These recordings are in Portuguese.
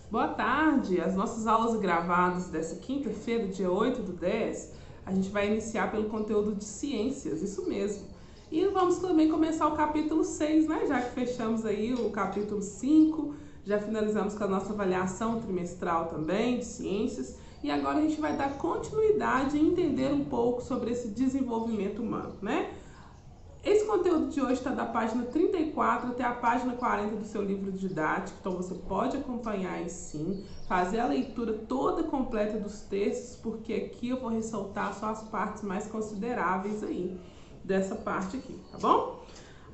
Boa tarde! As nossas aulas gravadas dessa quinta-feira, dia 8/10, a gente vai iniciar pelo conteúdo de ciências, isso mesmo. E vamos também começar o capítulo 6, né? Já que fechamos aí o capítulo 5, já finalizamos com a nossa avaliação trimestral também de ciências. E agora a gente vai dar continuidade e entender um pouco sobre esse desenvolvimento humano, né? Esse conteúdo de hoje está da página 34 até a página 40 do seu livro didático, então você pode acompanhar aí sim, fazer a leitura toda completa dos textos, porque aqui eu vou ressaltar só as partes mais consideráveis aí dessa parte aqui, tá bom?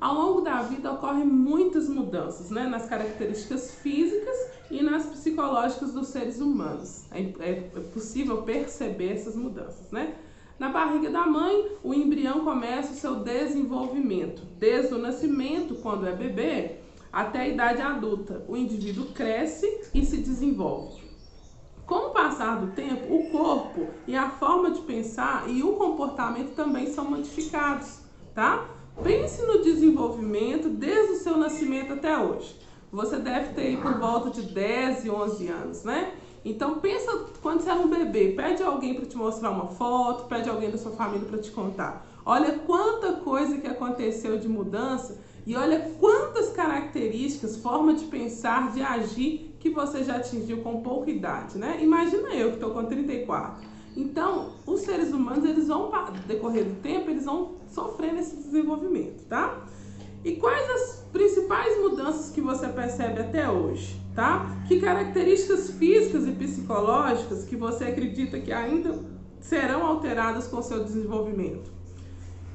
Ao longo da vida ocorrem muitas mudanças, né, nas características físicas e nas psicológicas dos seres humanos. É possível perceber essas mudanças, né? Na barriga da mãe, o embrião começa o seu desenvolvimento. Desde o nascimento, quando é bebê, até a idade adulta, o indivíduo cresce e se desenvolve. Com o passar do tempo, o corpo e a forma de pensar e o comportamento também são modificados, tá? Pense no desenvolvimento desde o seu nascimento até hoje. Você deve ter aí por volta de 10 e 11 anos, né? Então pensa quando você era um bebê, pede alguém para te mostrar uma foto, pede alguém da sua família para te contar. Olha quanta coisa que aconteceu de mudança e olha quantas características, forma de pensar, de agir que você já atingiu com pouca idade, né? Imagina eu que estou com 34. Então, os seres humanos, eles vão, no decorrer do tempo, eles vão sofrendo esse desenvolvimento, tá? E quais as principais mudanças que você percebe até hoje, tá? Que características físicas e psicológicas que você acredita que ainda serão alteradas com o seu desenvolvimento?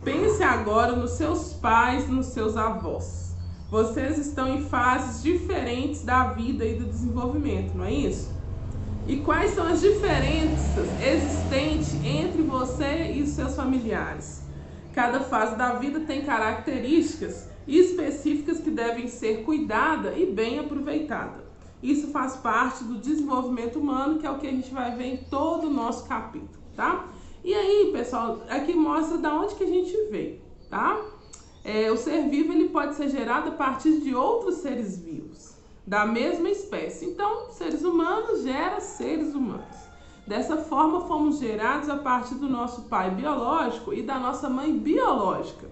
Pense agora nos seus pais, nos seus avós. Vocês estão em fases diferentes da vida e do desenvolvimento, não é isso? E quais são as diferenças existentes entre você e os seus familiares? Cada fase da vida tem características específicas que devem ser cuidada e bem aproveitada. Isso faz parte do desenvolvimento humano, que é o que a gente vai ver em todo o nosso capítulo, tá? E aí, pessoal, aqui mostra da onde que a gente veio, tá? O ser vivo, ele pode ser gerado a partir de outros seres vivos, da mesma espécie. Então, seres humanos geram seres humanos. Dessa forma, fomos gerados a partir do nosso pai biológico e da nossa mãe biológica.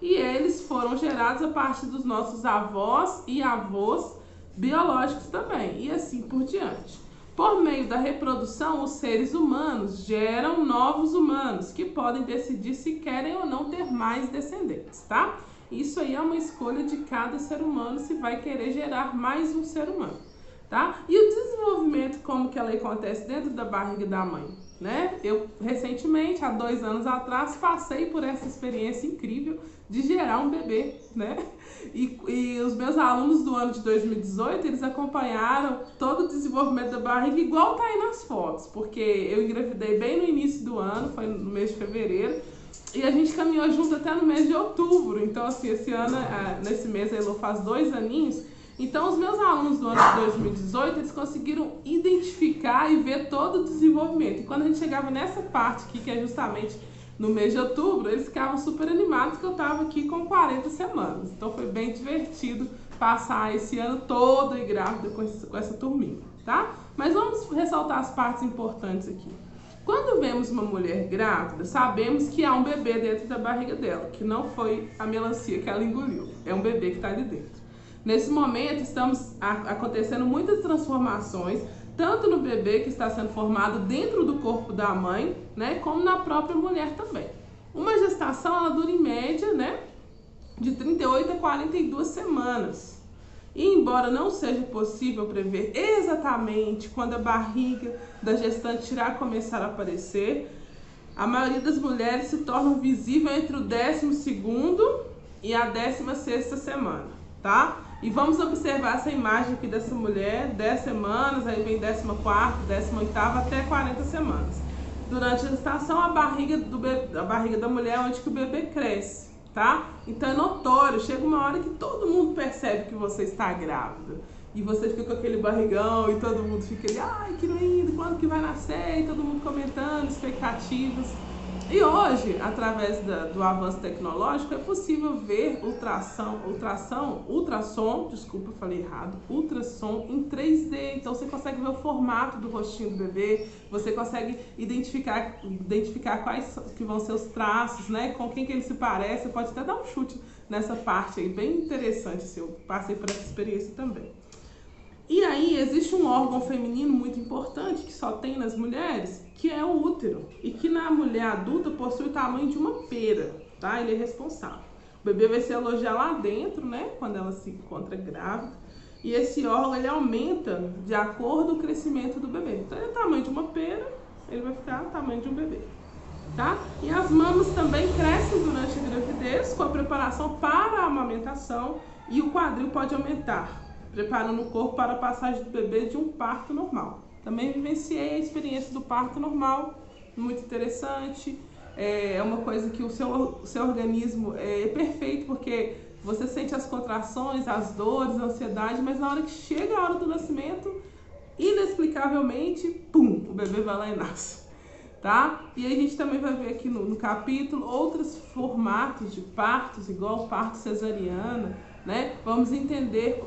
E eles foram gerados a partir dos nossos avós e avós biológicos também, e assim por diante. Por meio da reprodução, os seres humanos geram novos humanos, que podem decidir se querem ou não ter mais descendentes, tá? Isso aí é uma escolha de cada ser humano, se vai querer gerar mais um ser humano, tá? E o desenvolvimento, como que ela acontece dentro da barriga da mãe, né? Eu, recentemente, há 2 anos atrás, passei por essa experiência incrível de gerar um bebê, né? E os meus alunos do ano de 2018, eles acompanharam todo o desenvolvimento da barriga, igual tá aí nas fotos, porque eu engravidei bem no início do ano, foi no mês de fevereiro, e a gente caminhou junto até no mês de outubro. Então, assim, esse ano, nesse mês, a Elô faz 2 aninhos. Então, os meus alunos do ano de 2018, eles conseguiram identificar e ver todo o desenvolvimento. E quando a gente chegava nessa parte aqui, que é justamente no mês de outubro, eles ficavam super animados que eu estava aqui com 40 semanas. Então, foi bem divertido passar esse ano todo e grávida com essa turminha, tá? Mas vamos ressaltar as partes importantes aqui. Quando vemos uma mulher grávida, sabemos que há um bebê dentro da barriga dela, que não foi a melancia que ela engoliu, é um bebê que está ali dentro. Nesse momento, estamos acontecendo muitas transformações, tanto no bebê que está sendo formado dentro do corpo da mãe, né, como na própria mulher também. Uma gestação, ela dura em média, né, de 38 a 42 semanas. E embora não seja possível prever exatamente quando a barriga da gestante irá começar a aparecer, a maioria das mulheres se tornam visível entre o 12º e a 16ª semana, tá? E vamos observar essa imagem aqui dessa mulher, 10 semanas, aí vem 14ª, 18ª até 40 semanas. Durante a gestação, a barriga da mulher é onde que o bebê cresce, tá? Então é notório, chega uma hora que todo mundo percebe que você está grávida. E você fica com aquele barrigão e todo mundo fica ali, ai que lindo, quando que vai nascer? E todo mundo comentando, expectativas. E hoje, através do avanço tecnológico, é possível ver ultrassom em 3D. Então você consegue ver o formato do rostinho do bebê, você consegue identificar quais que vão ser os traços, né? Com quem que ele se parece. Você pode até dar um chute nessa parte aí, bem interessante, assim, eu passei por essa experiência também. E aí existe um órgão feminino muito importante que só tem nas mulheres, que é o útero, e que na mulher adulta possui o tamanho de uma pera, tá? Ele é responsável. O bebê vai se alojar lá dentro, né, quando ela se encontra grávida, e esse órgão ele aumenta de acordo com o crescimento do bebê. Então ele é o tamanho de uma pera, ele vai ficar o tamanho de um bebê, tá? E as mamas também crescem durante a gravidez com a preparação para a amamentação, e o quadril pode aumentar, preparando o corpo para a passagem do bebê de um parto normal. Também vivenciei a experiência do parto normal, muito interessante. É uma coisa que o seu organismo é perfeito, porque você sente as contrações, as dores, a ansiedade, mas na hora que chega a hora do nascimento, inexplicavelmente, pum, o bebê vai lá e nasce. Tá? E aí a gente também vai ver aqui no capítulo outros formatos de partos, igual o parto cesariana, né? Vamos entender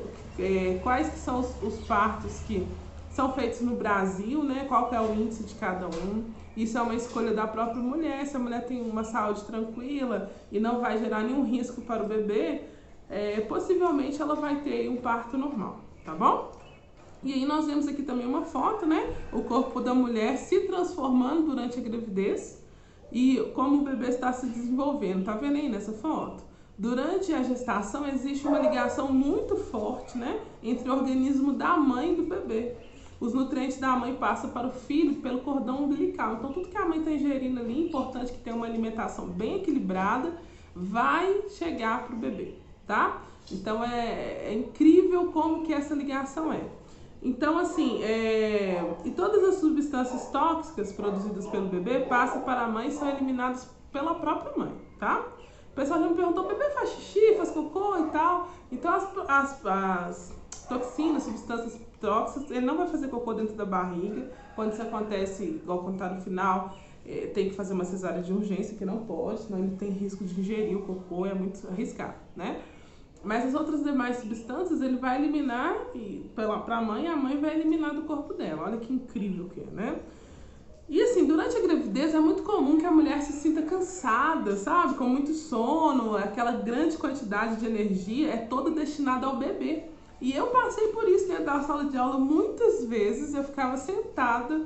quais que são os partos que são feitos no Brasil, né? Qual que é o índice de cada um. Isso é uma escolha da própria mulher. Se a mulher tem uma saúde tranquila e não vai gerar nenhum risco para o bebê, possivelmente ela vai ter um parto normal, tá bom? E aí nós vemos aqui também uma foto, né? O corpo da mulher se transformando durante a gravidez e como o bebê está se desenvolvendo. Tá vendo aí nessa foto? Durante a gestação existe uma ligação muito forte, né, entre o organismo da mãe e do bebê. Os nutrientes da mãe passam para o filho pelo cordão umbilical. Então tudo que a mãe está ingerindo ali, é importante que tenha uma alimentação bem equilibrada, vai chegar para o bebê, tá? Então é incrível como que essa ligação é. Então, assim, e todas as substâncias tóxicas produzidas pelo bebê passam para a mãe e são eliminadas pela própria mãe, tá? O pessoal já me perguntou, o bebê faz xixi, faz cocô e tal? Então, as toxinas, substâncias tóxicas, ele não vai fazer cocô dentro da barriga. Quando isso acontece, igual quando tá no final, tem que fazer uma cesárea de urgência, que não pode, senão ele tem risco de ingerir o cocô, é muito arriscado, né? Mas as outras demais substâncias ele vai eliminar para a mãe, e a mãe vai eliminar do corpo dela. Olha que incrível que é, né? E assim, durante a gravidez é muito comum que a mulher se sinta cansada, sabe? Com muito sono, aquela grande quantidade de energia é toda destinada ao bebê. E eu passei por isso dentro da sala de aula muitas vezes, eu ficava sentada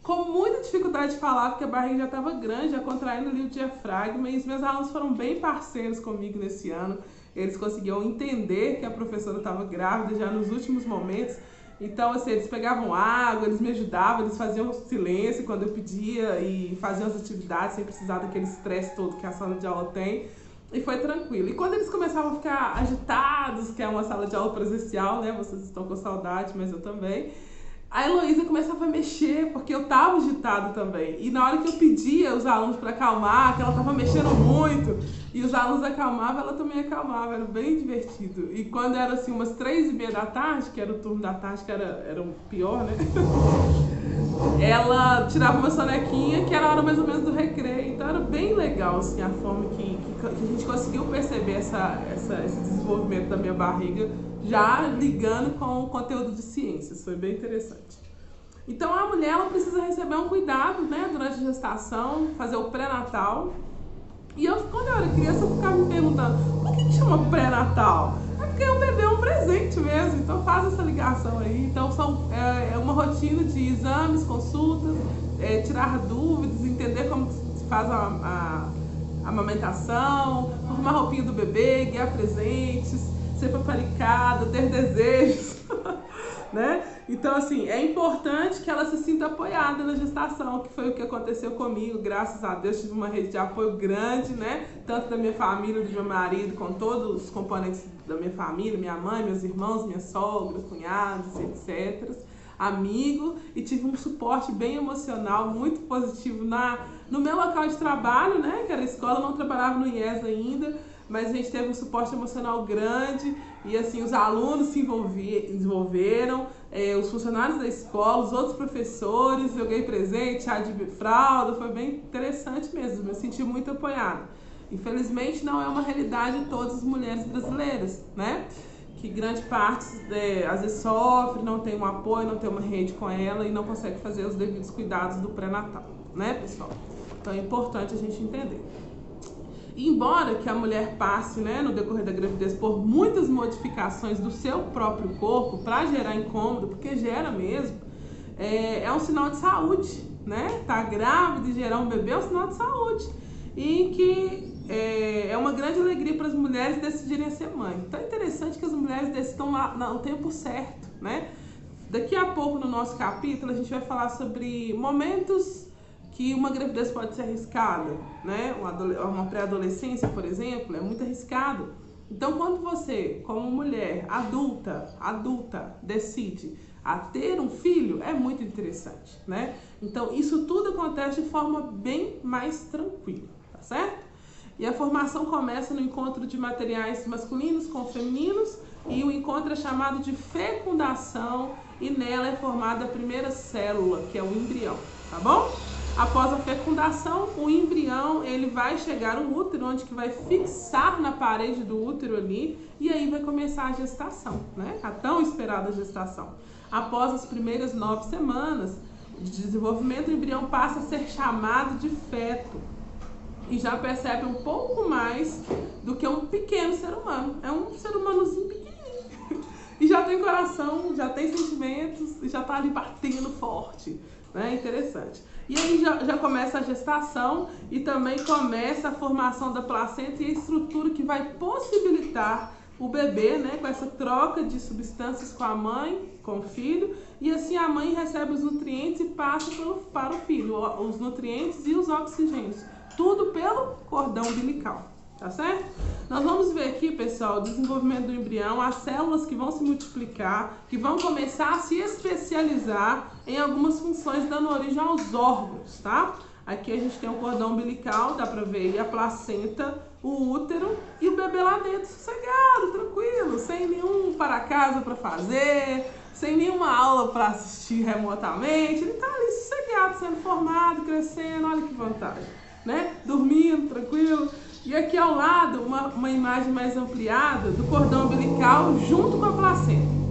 com muita dificuldade de falar, porque a barriga já estava grande, já contraindo ali o diafragma, e os meus alunos foram bem parceiros comigo nesse ano. Eles conseguiam entender que a professora estava grávida já nos últimos momentos. Então, assim, eles pegavam água, eles me ajudavam, eles faziam silêncio quando eu pedia e faziam as atividades sem precisar daquele estresse todo que a sala de aula tem. E foi tranquilo. E quando eles começavam a ficar agitados, que é uma sala de aula presencial, né? Vocês estão com saudade, mas eu também. A Heloísa começava a mexer, porque eu tava agitado também. E na hora que eu pedia os alunos para acalmar, que ela tava mexendo muito, e os alunos acalmavam, ela também acalmava, era bem divertido. E quando era assim, umas 3h30 da tarde, que era o turno da tarde, que era o pior, né? Ela tirava uma sonequinha, que era a hora mais ou menos do recreio. Então era bem legal, assim, a forma que a gente conseguiu perceber esse desenvolvimento da minha barriga, já ligando com o conteúdo de ciências. Foi bem interessante. Então a mulher ela precisa receber um cuidado, né, durante a gestação, fazer o pré-natal. E eu, quando eu era criança, eu ficava me perguntando, por que chama pré-natal? É porque o bebê é um presente mesmo, então faz essa ligação aí. Então é uma rotina de exames, consultas, tirar dúvidas, entender como se faz a amamentação, arrumar a roupinha do bebê, guiar presentes, ser paparicada, ter desejos, né? Então, assim, é importante que ela se sinta apoiada na gestação, que foi o que aconteceu comigo, graças a Deus, tive uma rede de apoio grande, né? Tanto da minha família, do meu marido, com todos os componentes da minha família, minha mãe, meus irmãos, minha sogra, cunhados, etc. Amigo, e tive um suporte bem emocional, muito positivo no meu local de trabalho, né? Que era a escola, eu não trabalhava no IES ainda, mas a gente teve um suporte emocional grande e assim os alunos se envolveram, os funcionários da escola, os outros professores, eu ganhei presente, chá de fralda, foi bem interessante mesmo, me senti muito apoiada. Infelizmente não é uma realidade de todas as mulheres brasileiras, né? Que grande parte às vezes sofre, não tem um apoio, não tem uma rede com ela e não consegue fazer os devidos cuidados do pré-natal, né, pessoal? Então é importante a gente entender. E embora que a mulher passe, né, no decorrer da gravidez por muitas modificações do seu próprio corpo para gerar incômodo, porque gera mesmo, é um sinal de saúde, né? Tá grávida e gerar um bebê é um sinal de saúde e que é uma grande alegria para as mulheres decidirem ser mãe. Então é interessante que as mulheres decidam lá no tempo certo, né? Daqui a pouco no nosso capítulo a gente vai falar sobre momentos que uma gravidez pode ser arriscada, né? Uma pré-adolescência, por exemplo, é muito arriscado. Então, quando você, como mulher adulta, decide a ter um filho, é muito interessante, né? Então, isso tudo acontece de forma bem mais tranquila, tá certo? E a formação começa no encontro de materiais masculinos com femininos e o encontro é chamado de fecundação e nela é formada a primeira célula, que é o embrião, tá bom? Após a fecundação, o embrião ele vai chegar no útero, onde que vai fixar na parede do útero ali e aí vai começar a gestação, né? A tão esperada gestação. Após as primeiras 9 semanas de desenvolvimento, o embrião passa a ser chamado de feto e já percebe um pouco mais do que um pequeno ser humano. É um ser humanozinho pequenininho e já tem coração, já tem sentimentos e já tá ali batendo forte, né? Interessante. E aí já começa a gestação e também começa a formação da placenta e a estrutura que vai possibilitar o bebê, né, com essa troca de substâncias com a mãe, com o filho, e assim a mãe recebe os nutrientes e passa para o filho, os nutrientes e os oxigênios, tudo pelo cordão umbilical, tá certo? Nós vamos ver aqui, pessoal, o desenvolvimento do embrião, as células que vão se multiplicar, que vão começar a se especializar em algumas funções, dando origem aos órgãos, tá? Aqui a gente tem o cordão umbilical, dá pra ver aí a placenta, o útero e o bebê lá dentro, sossegado, tranquilo, sem nenhum para-casa pra fazer, sem nenhuma aula pra assistir remotamente, ele tá ali sossegado, sendo formado, crescendo, olha que vantagem, né? Dormindo, tranquilo. E aqui ao lado, uma imagem mais ampliada do cordão umbilical junto com a placenta.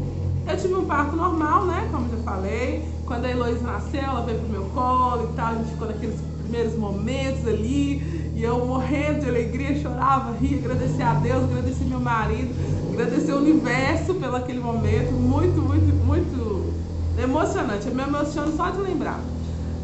Eu tive um parto normal, né, como já falei. Quando a Heloísa nasceu, ela veio pro meu colo e tal, a gente ficou naqueles primeiros momentos ali, e eu morrendo de alegria, chorava, ria, agradecia a Deus, agradecia meu marido, agradecer o universo pelo aquele momento, muito, muito, muito emocionante, eu me emociono só de lembrar.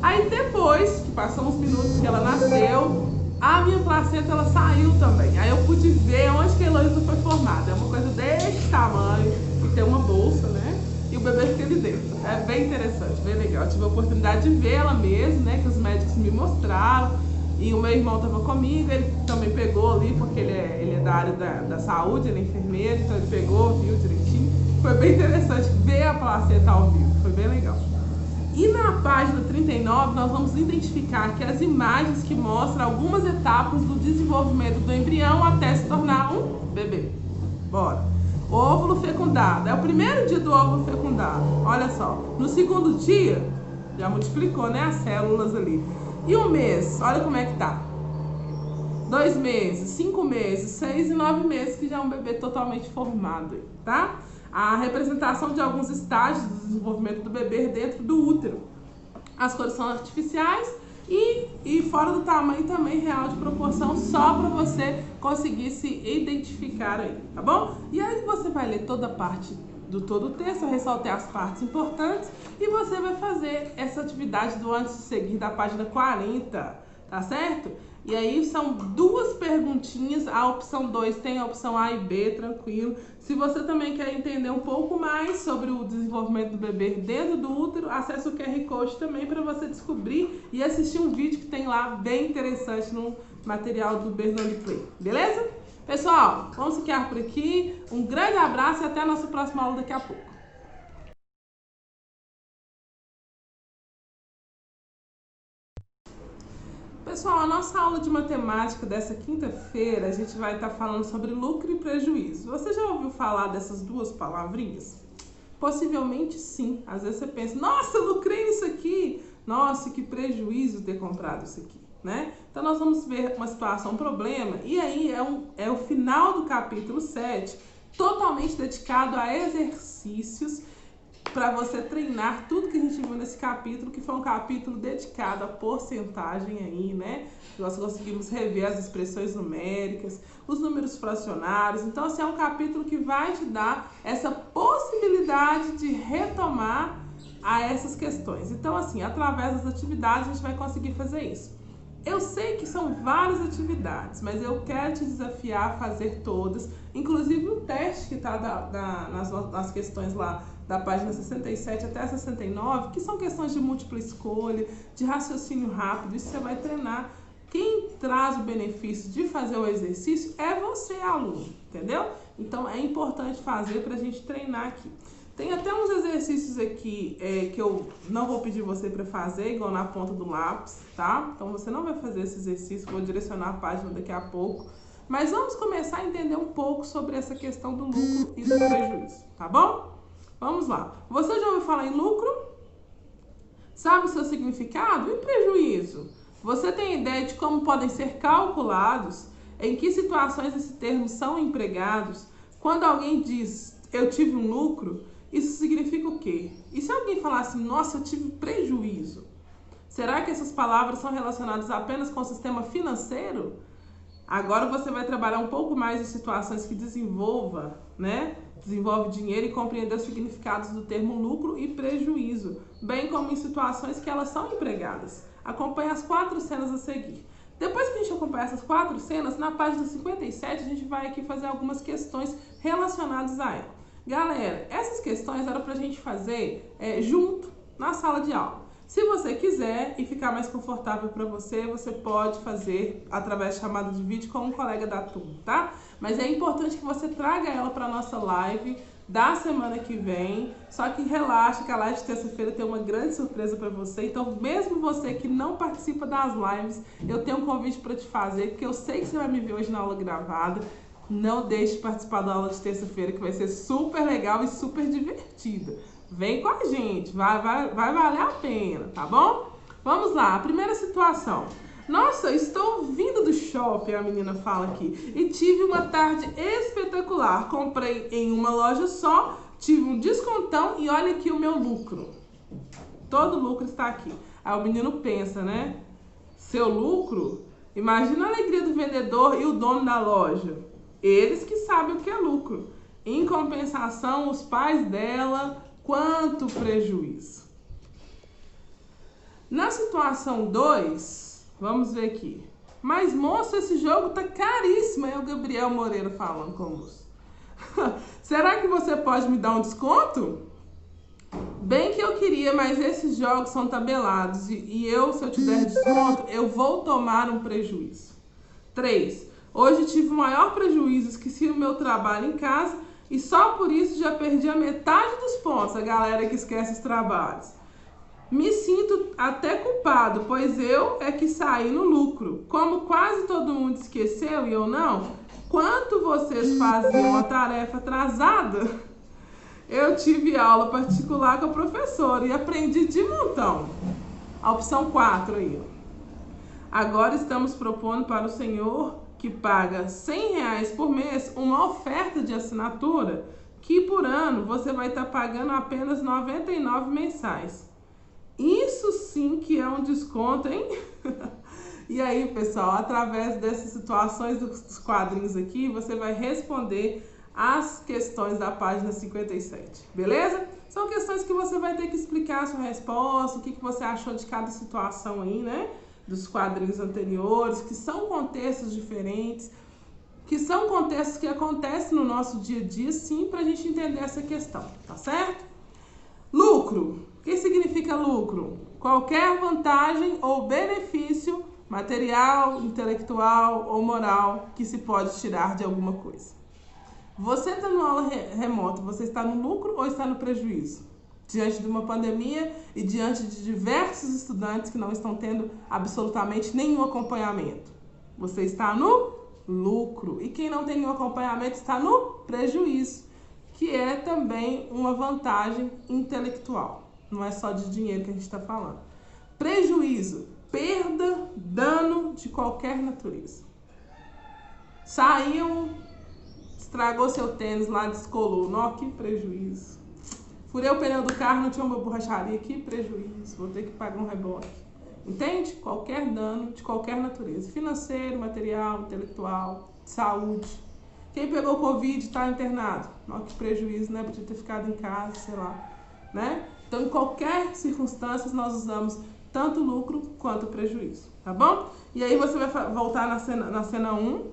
Aí depois, que passou uns minutos que ela nasceu, a minha placenta ela saiu também. Aí eu pude ver onde que a Heloísa foi formada. É uma coisa desse tamanho, que tem uma bolsa, né? E o bebê fica ali dentro. É bem interessante, bem legal. Eu tive a oportunidade de ver ela mesmo, né? Que os médicos me mostraram. E o meu irmão estava comigo, ele também pegou ali, porque ele é da área da saúde, ele é enfermeiro, então ele pegou, viu direitinho. Foi bem interessante ver a placenta ao vivo, foi bem legal. E na página 39 nós vamos identificar que as imagens que mostram algumas etapas do desenvolvimento do embrião até se tornar um bebê. Bora! Óvulo fecundado. É o primeiro dia do óvulo fecundado. Olha só. No segundo dia, já multiplicou, né? As células ali. E um mês, olha como é que tá. 2 meses, 5 meses, 6 e 9 meses, que já é um bebê totalmente formado, tá? A representação de alguns estágios do desenvolvimento do bebê dentro do útero. As cores são artificiais e fora do tamanho também real de proporção, só para você conseguir se identificar aí, tá bom? E aí você vai ler toda a parte do todo o texto, eu ressaltei as partes importantes e você vai fazer essa atividade do antes de seguir da página 40, tá certo? E aí são 2 perguntinhas, a opção 2 tem a opção A e B, tranquilo. Se você também quer entender um pouco mais sobre o desenvolvimento do bebê dentro do útero, acesse o QR Code também para você descobrir e assistir um vídeo que tem lá bem interessante no material do Bernoulli Play, beleza? Pessoal, vamos ficar por aqui, um grande abraço e até a nossa próxima aula daqui a pouco. Pessoal, a nossa aula de matemática dessa quinta-feira, a gente vai estar falando sobre lucro e prejuízo. Você já ouviu falar dessas duas palavrinhas? Possivelmente sim. Às vezes você pensa, nossa, eu lucrei nisso aqui. Nossa, que prejuízo ter comprado isso aqui, né? Então nós vamos ver uma situação, um problema, e aí é o final do capítulo 7, totalmente dedicado a exercícios para você treinar tudo que a gente viu nesse capítulo, que foi um capítulo dedicado à porcentagem aí, né? Nós conseguimos rever as expressões numéricas, os números fracionários. Então, assim, é um capítulo que vai te dar essa possibilidade de retomar a essas questões. Então, assim, através das atividades a gente vai conseguir fazer isso. Eu sei que são várias atividades, mas eu quero te desafiar a fazer todas, inclusive o teste que está nas questões lá da página 67 até 69, que são questões de múltipla escolha, de raciocínio rápido, isso você vai treinar. Quem traz o benefício de fazer o exercício é você, aluno, entendeu? Então é importante fazer para a gente treinar aqui. Tem até uns exercícios aqui que eu não vou pedir você para fazer, igual na ponta do lápis, tá? Então você não vai fazer esse exercício, vou direcionar a página daqui a pouco. Mas vamos começar a entender um pouco sobre essa questão do lucro e do prejuízo, tá bom? Vamos lá. Você já ouviu falar em lucro? Sabe o seu significado? E prejuízo? Você tem ideia de como podem ser calculados? Em que situações esses termos são empregados? Quando alguém diz, eu tive um lucro, isso significa o quê? E se alguém falar assim, nossa, eu tive prejuízo? Será que essas palavras são relacionadas apenas com o sistema financeiro? Agora você vai trabalhar um pouco mais em situações que desenvolve dinheiro e compreender os significados do termo lucro e prejuízo, bem como em situações que elas são empregadas. Acompanhe as 4 cenas a seguir. Depois que a gente acompanhar essas 4 cenas, na página 57 a gente vai aqui fazer algumas questões relacionadas a ela. Galera, essas questões eram pra gente fazer junto na sala de aula. Se você quiser e ficar mais confortável para você, você pode fazer através de chamada de vídeo com um colega da turma, tá? Mas é importante que você traga ela para nossa live da semana que vem. Só que relaxa, que a live de terça-feira tem uma grande surpresa para você. Então, mesmo você que não participa das lives, eu tenho um convite para te fazer, porque eu sei que você vai me ver hoje na aula gravada. Não deixe de participar da aula de terça-feira, que vai ser super legal e super divertida. Vem com a gente, vai valer a pena, tá bom? Vamos lá, a primeira situação. Nossa, estou vindo do shopping, a menina fala aqui, e tive uma tarde espetacular. Comprei em uma loja só, tive um descontão e olha aqui o meu lucro. Todo lucro está aqui. Aí o menino pensa, né? Seu lucro? Imagina a alegria do vendedor e o dono da loja. Eles que sabem o que é lucro. Em compensação, os pais dela, quanto prejuízo. Na situação 2, vamos ver aqui. Mas, moço, esse jogo tá caríssimo. É o Gabriel Moreira falando com o moço. Será que você pode me dar um desconto? Bem que eu queria, mas esses jogos são tabelados. E eu, se eu te der desconto, eu vou tomar um prejuízo. 3. Hoje tive o maior prejuízo, esqueci o meu trabalho em casa e só por isso já perdi a metade dos pontos, a galera que esquece os trabalhos. Me sinto até culpado, pois eu é que saí no lucro. Como quase todo mundo esqueceu e eu não, quanto vocês faziam uma tarefa atrasada? Eu tive aula particular com a professora e aprendi de montão. A opção 4 aí. Agora estamos propondo para o senhor que paga R$100 por mês uma oferta de assinatura que por ano você vai estar pagando apenas R$ 99 mensais. Isso sim que é um desconto, hein? E aí, pessoal, através dessas situações dos quadrinhos aqui, você vai responder as questões da página 57, beleza? São questões que você vai ter que explicar a sua resposta, o que você achou de cada situação aí, né? Dos quadrinhos anteriores, que são contextos diferentes, que são contextos que acontecem no nosso dia a dia, sim, para a gente entender essa questão, tá certo? Lucro. O que significa lucro? Qualquer vantagem ou benefício material, intelectual ou moral que se pode tirar de alguma coisa. Você está numa aula remota, você está no lucro ou está no prejuízo? diante de uma pandemia e diante de diversos estudantes que não estão tendo absolutamente nenhum acompanhamento. Você está no lucro. E quem não tem nenhum acompanhamento está no prejuízo, que é também uma vantagem intelectual. Não é só de dinheiro que a gente está falando. Prejuízo, perda, dano de qualquer natureza. Saiu, estragou seu tênis lá, descolou. Nó, que prejuízo. Furei o pneu do carro, não tinha uma borracharia, que prejuízo. Vou ter que pagar um reboque. Entende? Qualquer dano de qualquer natureza. Financeiro, material, intelectual, saúde. Quem pegou Covid e está internado. Nó, que prejuízo, né? Podia ter ficado em casa, sei lá. Né? Então, em qualquer circunstância, nós usamos tanto lucro quanto prejuízo. Tá bom? E aí você vai voltar na cena 1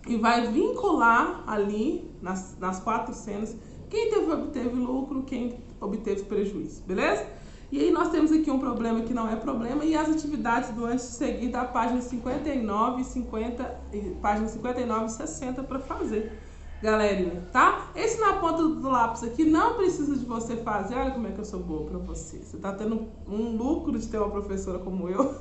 e vai vincular ali, nas 4 cenas, quem obteve lucro, quem obteve prejuízo, beleza? E aí nós temos aqui um problema que não é problema e as atividades do antes de seguir da página 59 e 60 para fazer, galerinha, tá? Esse na ponta do lápis aqui não precisa de você fazer. Olha como é que eu sou boa pra você. Você tá tendo um lucro de ter uma professora como eu.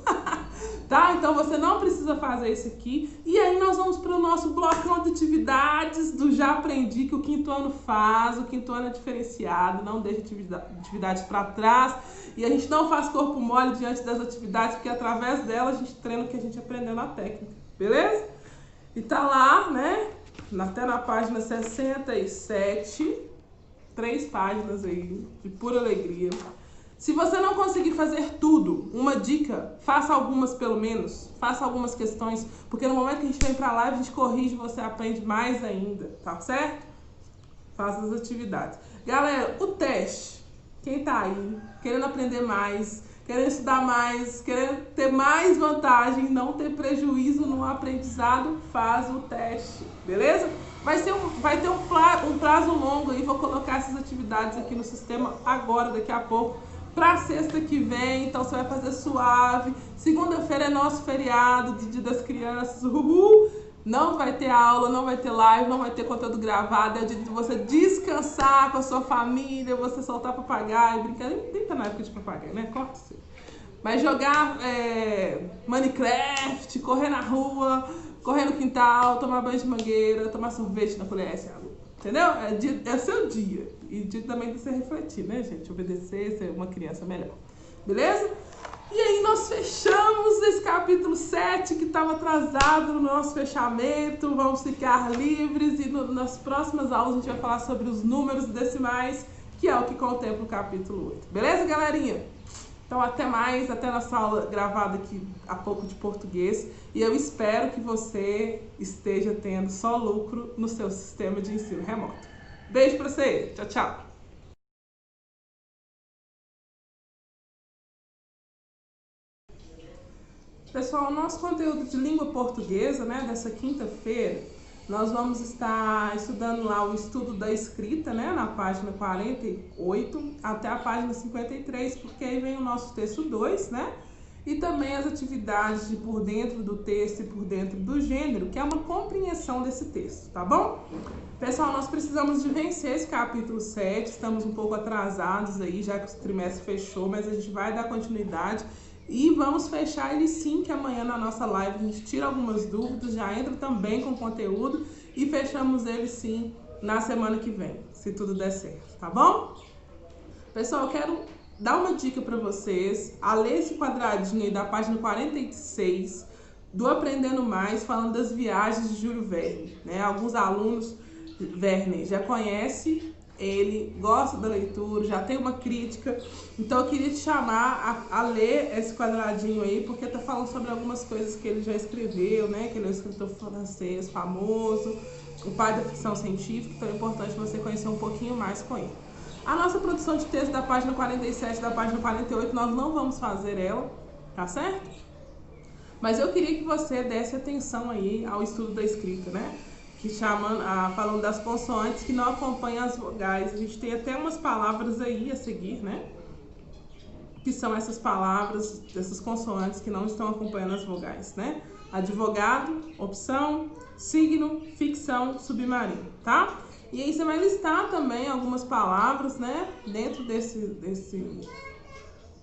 Tá? Então você não precisa fazer isso aqui. E aí nós vamos para o nosso blocão de atividades do Já Aprendi, que o quinto ano faz. O quinto ano é diferenciado, não deixa atividades para trás. E a gente não faz corpo mole diante das atividades, porque através delas a gente treina o que a gente aprendeu na técnica. Beleza? E tá lá, né? Até na página 67, 3 páginas aí, de pura alegria. Se você não conseguir fazer tudo, uma dica, faça algumas pelo menos, faça algumas questões, porque no momento que a gente vem pra live, a gente corrige, você aprende mais ainda, tá certo? Faça as atividades. Galera, o teste, quem tá aí, querendo aprender mais, querendo estudar mais, querendo ter mais vantagem, não ter prejuízo no aprendizado, faz o teste, beleza? Vai ter um prazo longo aí, vou colocar essas atividades aqui no sistema agora, daqui a pouco, pra sexta que vem, então você vai fazer suave. Segunda-feira é nosso feriado, do Dia das Crianças, uhul! Não vai ter aula, não vai ter live, não vai ter conteúdo gravado, é o dia de você descansar com a sua família, você soltar papagaio, brincar, nem tá na época de papagaio, né? Corta isso. Mas jogar Minecraft, correr na rua, correr no quintal, tomar banho de mangueira, tomar sorvete na colher, entendeu? É seu dia. E dia também de você refletir, né, gente? Obedecer, ser uma criança melhor. Beleza? E aí nós fechamos esse capítulo 7, que estava atrasado no nosso fechamento. Vamos ficar livres e nas próximas aulas a gente vai falar sobre os números decimais, que é o que contempla o capítulo 8. Beleza, galerinha? Então até mais, até a nossa aula gravada aqui há pouco de português. E eu espero que você esteja tendo só lucro no seu sistema de ensino remoto. Beijo pra você. Tchau, tchau. Pessoal, o nosso conteúdo de língua portuguesa, né, dessa quinta-feira, nós vamos estar estudando lá o estudo da escrita, né, na página 48 até a página 53, porque aí vem o nosso texto 2, né? E também as atividades de por dentro do texto e por dentro do gênero, que é uma compreensão desse texto, tá bom? Pessoal, nós precisamos de vencer esse capítulo 7, estamos um pouco atrasados aí, já que o trimestre fechou, mas a gente vai dar continuidade e vamos fechar ele sim, que amanhã na nossa live a gente tira algumas dúvidas, já entra também com conteúdo e fechamos ele sim na semana que vem, se tudo der certo, tá bom? Pessoal, eu quero dar uma dica para vocês, a ler esse quadradinho aí da página 46 do Aprendendo Mais, falando das viagens de Júlio Verne, né? Alguns alunos Verne já conhecem ele, gosta da leitura, já tem uma crítica, então eu queria te chamar a ler esse quadradinho aí, porque tá falando sobre algumas coisas que ele já escreveu, né? Que ele é um escritor francês famoso, o pai da ficção científica, então é importante você conhecer um pouquinho mais com ele. A nossa produção de texto da página 47 e da página 48, nós não vamos fazer ela, tá certo? Mas eu queria que você desse atenção aí ao estudo da escrita, né? Que falando das consoantes que não acompanham as vogais. A gente tem até umas palavras aí a seguir, né? Que são essas palavras, essas consoantes que não estão acompanhando as vogais, né? advogado, opção, signo, ficção, submarino, tá? E aí você vai listar também algumas palavras, né, dentro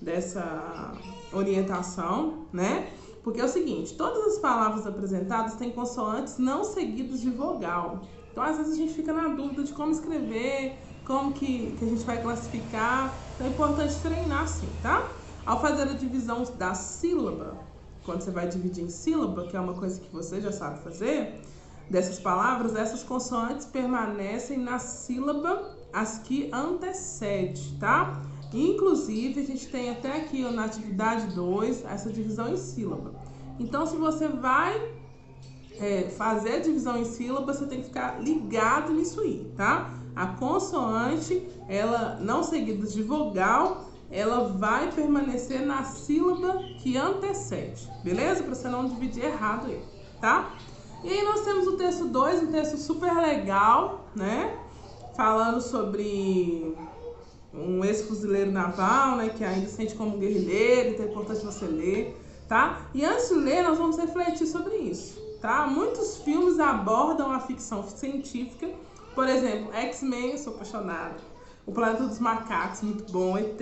dessa orientação, né? Porque é o seguinte, todas as palavras apresentadas têm consoantes não seguidas de vogal. Então, às vezes a gente fica na dúvida de como escrever, como que a gente vai classificar. Então é importante treinar assim, tá? Ao fazer a divisão da sílaba, quando você vai dividir em sílaba, que é uma coisa que você já sabe fazer, dessas palavras, essas consoantes permanecem na sílaba as que antecede, tá? Inclusive, a gente tem até aqui na atividade 2, essa divisão em sílaba. Então, se você vai fazer a divisão em sílaba, você tem que ficar ligado nisso aí, tá? A consoante, ela não seguida de vogal, ela vai permanecer na sílaba que antecede, beleza? Para você não dividir errado aí, tá? E aí nós temos o texto 2, um texto super legal, né? Falando sobre um ex-fuzileiro naval, né? Que ainda se sente como um guerrilheiro, então é importante você ler, tá? E antes de ler, nós vamos refletir sobre isso, tá? Muitos filmes abordam a ficção científica, por exemplo, X-Men, eu sou apaixonada. O Planeta dos Macacos, muito bom. ET,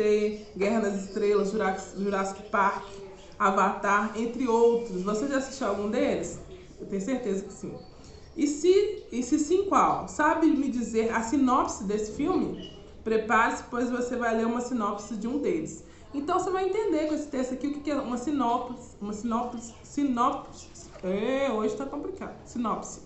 Guerra nas Estrelas, Jurassic Park, Avatar, entre outros. Você já assistiu algum deles? Eu tenho certeza que sim. E se sim, qual? Sabe me dizer a sinopse desse filme? Prepare-se, pois você vai ler uma sinopse de um deles. Então você vai entender com esse texto aqui o que é uma sinopse. Hoje tá complicado. Sinopse,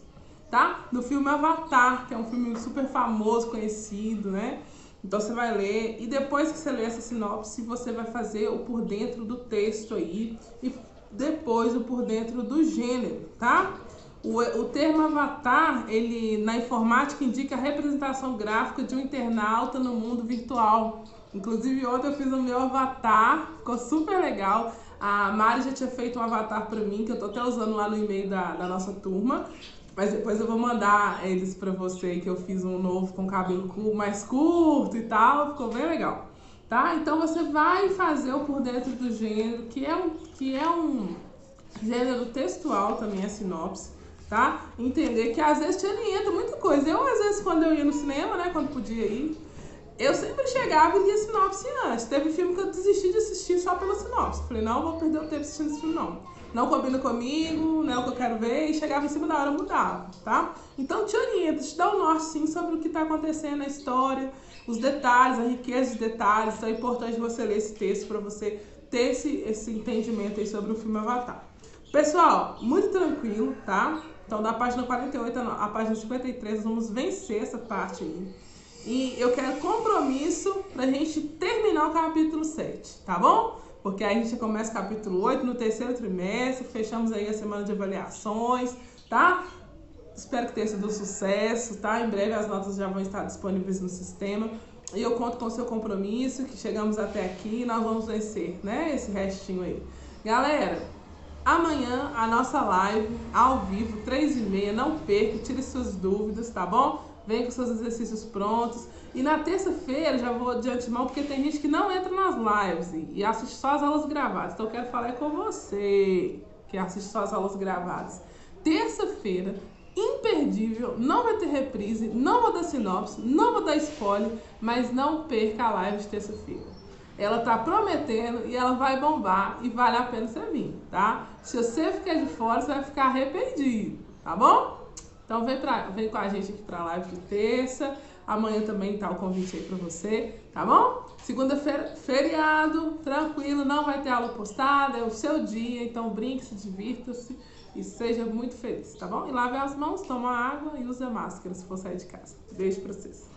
tá? Do filme Avatar, que é um filme super famoso, conhecido, né? Então você vai ler e depois que você ler essa sinopse, você vai fazer o por dentro do texto aí e depois o por dentro do gênero, tá? O termo avatar, ele na informática indica a representação gráfica de um internauta no mundo virtual. Inclusive ontem eu fiz o meu avatar, ficou super legal. A Mari já tinha feito um avatar pra mim, que eu tô até usando lá no e-mail da nossa turma. Mas depois eu vou mandar eles pra você, que eu fiz um novo com cabelo mais curto e tal, ficou bem legal, tá? Então você vai fazer o por dentro do gênero, que é um gênero textual também, a sinopse, tá? Entender que às vezes te orienta muita coisa. Eu, às vezes, quando eu ia no cinema, né, quando podia ir, eu sempre chegava e lia sinopse antes. Teve filme que eu desisti de assistir só pela sinopse. Falei, não, vou perder o tempo assistindo esse filme, não. Não combina comigo, não é o que eu quero ver, e chegava em cima da hora, mudava, tá? Então te orienta, te dá um norte sim sobre o que está acontecendo na história, os detalhes, a riqueza de detalhes. Então é importante você ler esse texto para você ter esse entendimento aí sobre o filme Avatar. Pessoal, muito tranquilo, tá? Então da página 48 à página 53 nós vamos vencer essa parte aí. E eu quero compromisso pra gente terminar o capítulo 7, tá bom? Porque aí a gente começa o capítulo 8 no terceiro trimestre, fechamos aí a semana de avaliações, tá? Espero que tenha sido um sucesso, tá? Em breve as notas já vão estar disponíveis no sistema. E eu conto com o seu compromisso, que chegamos até aqui e nós vamos vencer, né? Esse restinho aí. Galera, amanhã a nossa live ao vivo, 3h30, não perca, tire suas dúvidas, tá bom? Vem com seus exercícios prontos. E na terça-feira, já vou de antemão, porque tem gente que não entra nas lives e assiste só as aulas gravadas. Então eu quero falar com você, que assiste só as aulas gravadas. Terça-feira, imperdível, não vai ter reprise, não vou dar sinopse, não vou dar spoiler, mas não perca a live de terça-feira. Ela tá prometendo e ela vai bombar e vale a pena você vir, tá? Se você ficar de fora, você vai ficar arrependido, tá bom? Então vem com a gente aqui pra live de terça. Amanhã também tá o convite aí pra você, tá bom? Segunda-feira, feriado, tranquilo, não vai ter aula postada, é o seu dia, então brinque, se divirta-se e seja muito feliz, tá bom? E lave as mãos, toma água e use a máscara se for sair de casa. Beijo pra vocês.